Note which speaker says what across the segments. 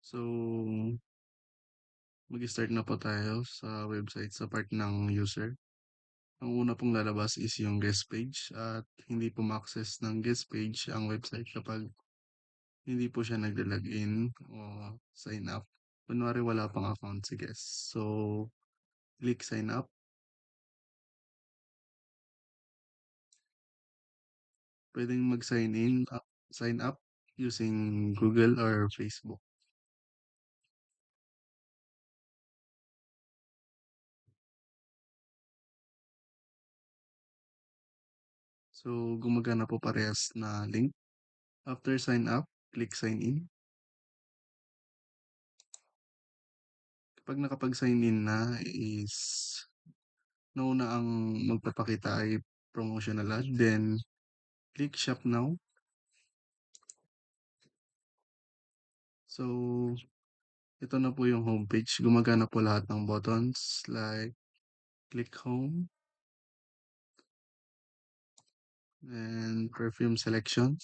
Speaker 1: So, mag-start na po tayo sa website sa part ng user. Ang una pong lalabas is yung guest page at hindi po ma-access ng guest page ang website kapag hindi po siya nagla-login o sign up. Kunwari wala pang account si guest. So, click sign up. Pwedeng sign up using Google or Facebook. So, gumagana po parehas na link. After sign up, click sign in. Kapag nakapag-sign in na is nauna ang magpapakita ay promotional ad, then click shop now. So, ito na po yung homepage. Gumagana po lahat ng buttons like click home and perfume selection.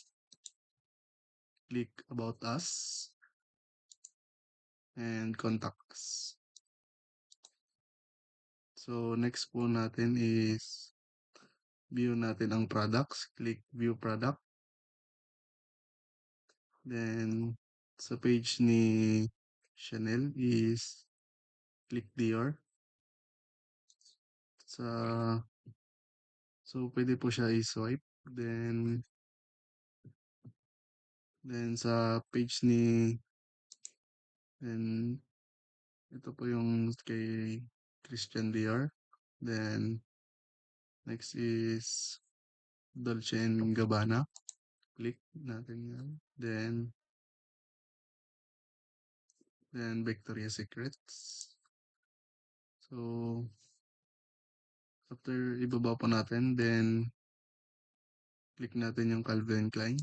Speaker 1: Click about us and contacts. So, next po natin is view natin ang products. Click view product. Then, sa page ni Chanel is click Dior. So, pwede po siya i-swipe. Then sa page then ito po yung kay Christian Dior. Then, next is Dolce and Gabbana. Click natin yan. Then Victoria's Secrets. So, after ibaba po natin, then click natin yung Calvin Klein.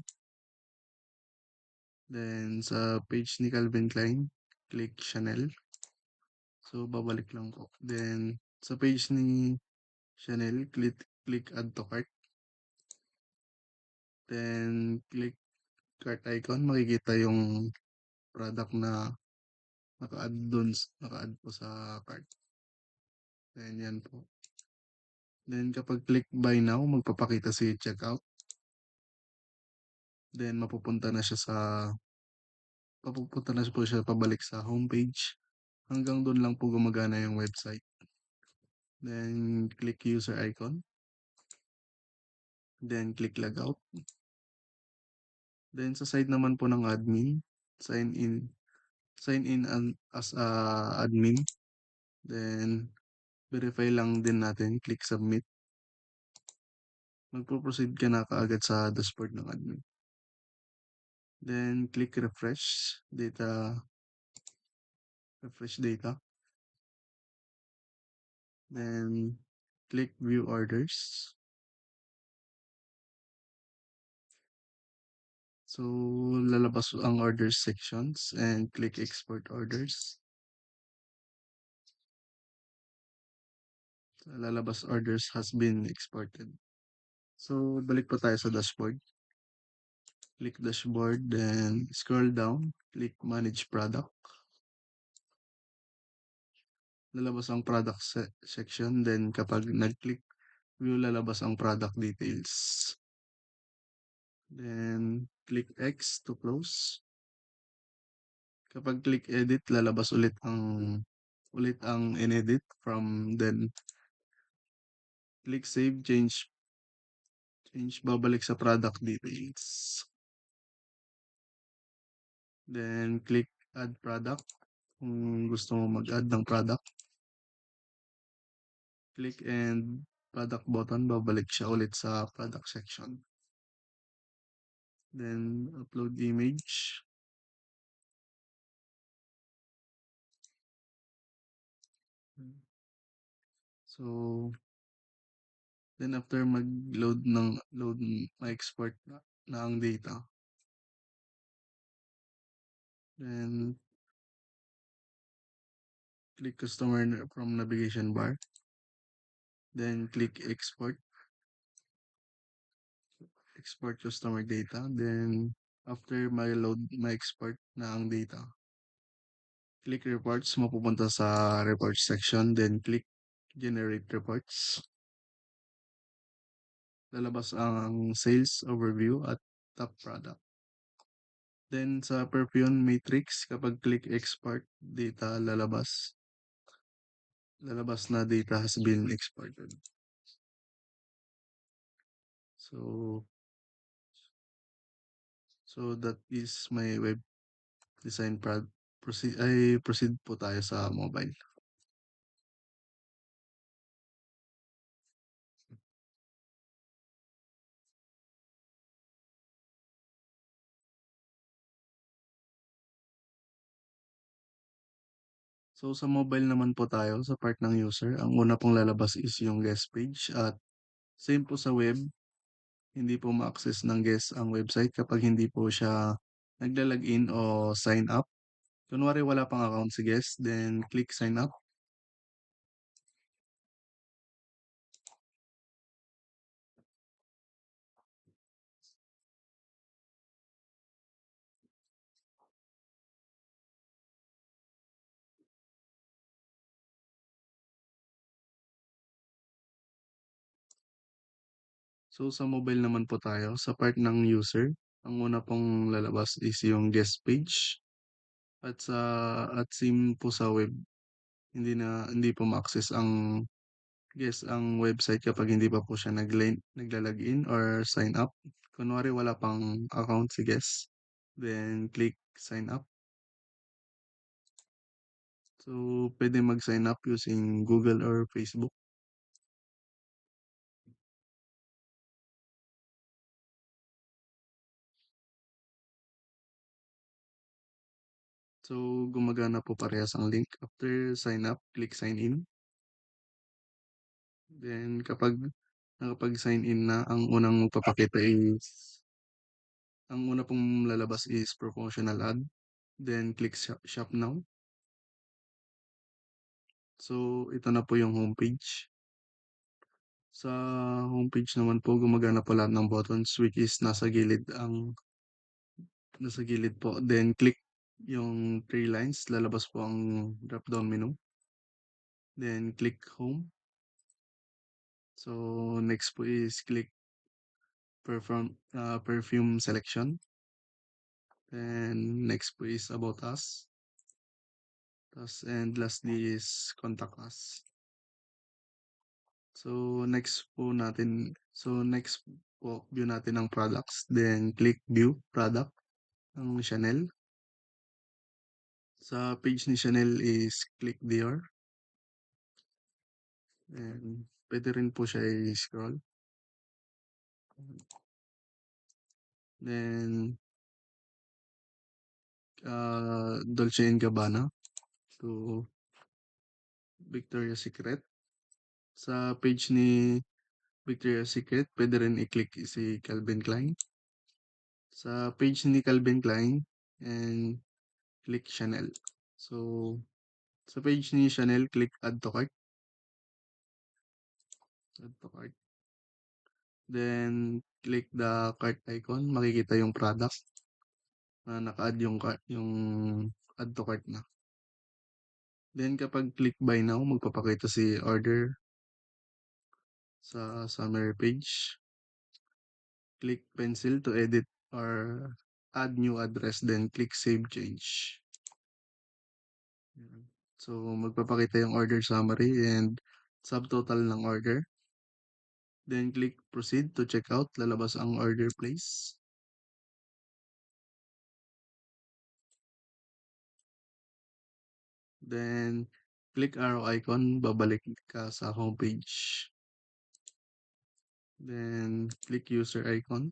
Speaker 1: Then, sa page ni Calvin Klein, click Chanel. So, babalik lang po. Then, sa page ni Chanel, click add to cart. Then, click cart icon. Makikita yung product na naka-add po sa cart. Then, yan po. Then, kapag click buy now, magpapakita si checkout. Then, mapupunta na po siya pabalik sa homepage. Hanggang doon lang po gumagana yung website. Then, click user icon. Then, click logout. Then, sa side naman po ng admin, sign in as a admin. Then, verify lang din natin. Click submit. Magpo-proceed ka na kaagad sa dashboard ng admin. Then, click refresh data. Then, click view orders. So, lalabas ang orders sections and click export orders. So, lalabas orders has been exported. So, balik po tayo sa dashboard. Click dashboard, then scroll down, click manage product. Lalabas ang product section, then kapag nag-click view, lalabas ang product details. Then, click X to close. Kapag click edit, lalabas ulit ang in-edit from, then click save, change, babalik sa product details. Then, click add product. Kung gusto mo mag-add ng product, click and product button, babalik siya ulit sa product section. Then, upload image. So, then after mag-load ma-export na ang data. Then, click customer from navigation bar. Then, click export customer data. Then, after ma-export na ang data, Click reports, mapupunta sa reports section, then click generate reports. Lalabas ang sales overview at top product. Then sa perfume matrix, kapag click export data, lalabas na data has been exported. So, so that is my web design proceed po tayo sa mobile. So sa mobile naman po tayo sa part ng user, ang una pong lalabas is yung guest page at same po sa web, hindi po ma-access ng guest ang website kapag hindi po siya nagla-login o sign up. Kunwari wala pang account si guest, then click sign up. So sa mobile naman po tayo, sa part ng user, ang una pong lalabas is yung guest page at at same po sa web, hindi po ma-access ang guest ang website kapag hindi pa po siya nagla-login or sign up. Kunwari wala pang account si guest, then click sign up. So pwede mag-sign up using Google or Facebook. So gumagana po parehas ang link. After sign up, click sign in. Then kapag nakapag-sign in na, ang una pong lalabas is promotional ad. Then click shop now. So ito na po yung homepage. Sa homepage naman po, gumagana po lahat ng buttons which is nasa gilid po. Then click yung three lines, lalabas po ang drop down menu. Then click home. So next po is click perfume selection. Then next po is about us. And lastly is contact us. So next po view natin ang products. Then click view product ng Chanel. Sa page ni Chanel is click there. And pwede rin po siya i-scroll. Then Dolce & Gabbana to Victoria's Secret. Sa page ni Victoria's Secret, pwede rin i-click si Calvin Klein. Sa page ni Calvin Klein and click Chanel. So sa page ni Chanel, click add to cart. Add to cart. Then click the cart icon, makikita yung product na naka-add yung add to cart na. Then kapag click buy now, magpapakita si order sa summary page. Click pencil to edit or add new address, then click save change. Yan. So magpapakita yung order summary and subtotal ng order. Then click proceed to check out, lalabas ang order place. Then click arrow icon, babalik ka sa homepage. Then click user icon.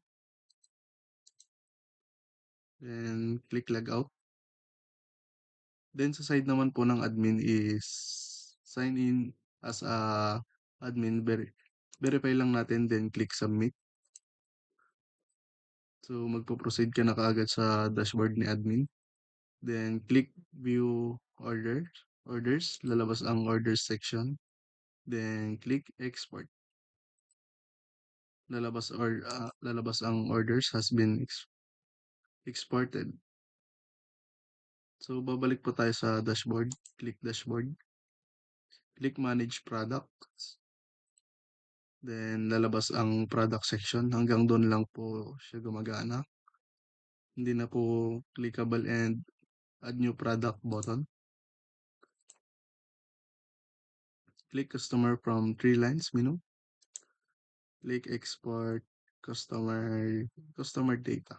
Speaker 1: Then click log out. Then sa side naman po ng admin is sign in as a admin. Verify lang natin, then click submit. So magpo-proceed ka na kaagad sa dashboard ni admin. Then click view orders, lalabas ang orders section. Then click export. Lalabas ang orders has been exported. So, babalik po tayo sa dashboard. Click dashboard. Click manage products. Then, lalabas ang product section. Hanggang doon lang po siya gumagana. Hindi na po clickable and add new product button. Click customer from 3 lines menu. Click export customer data.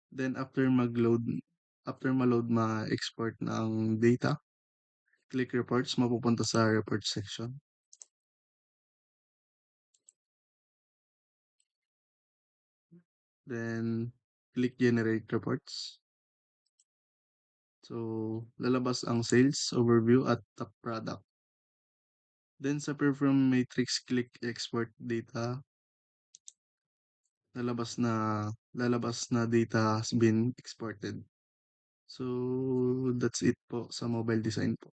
Speaker 1: Then after ma-load ma-export ng data, click reports, mapupunta sa report section. Then click generate reports. So lalabas ang sales overview at top product. Then sa perform matrix, click export data. Lalabas na data has been exported. So that's it po sa mobile design po.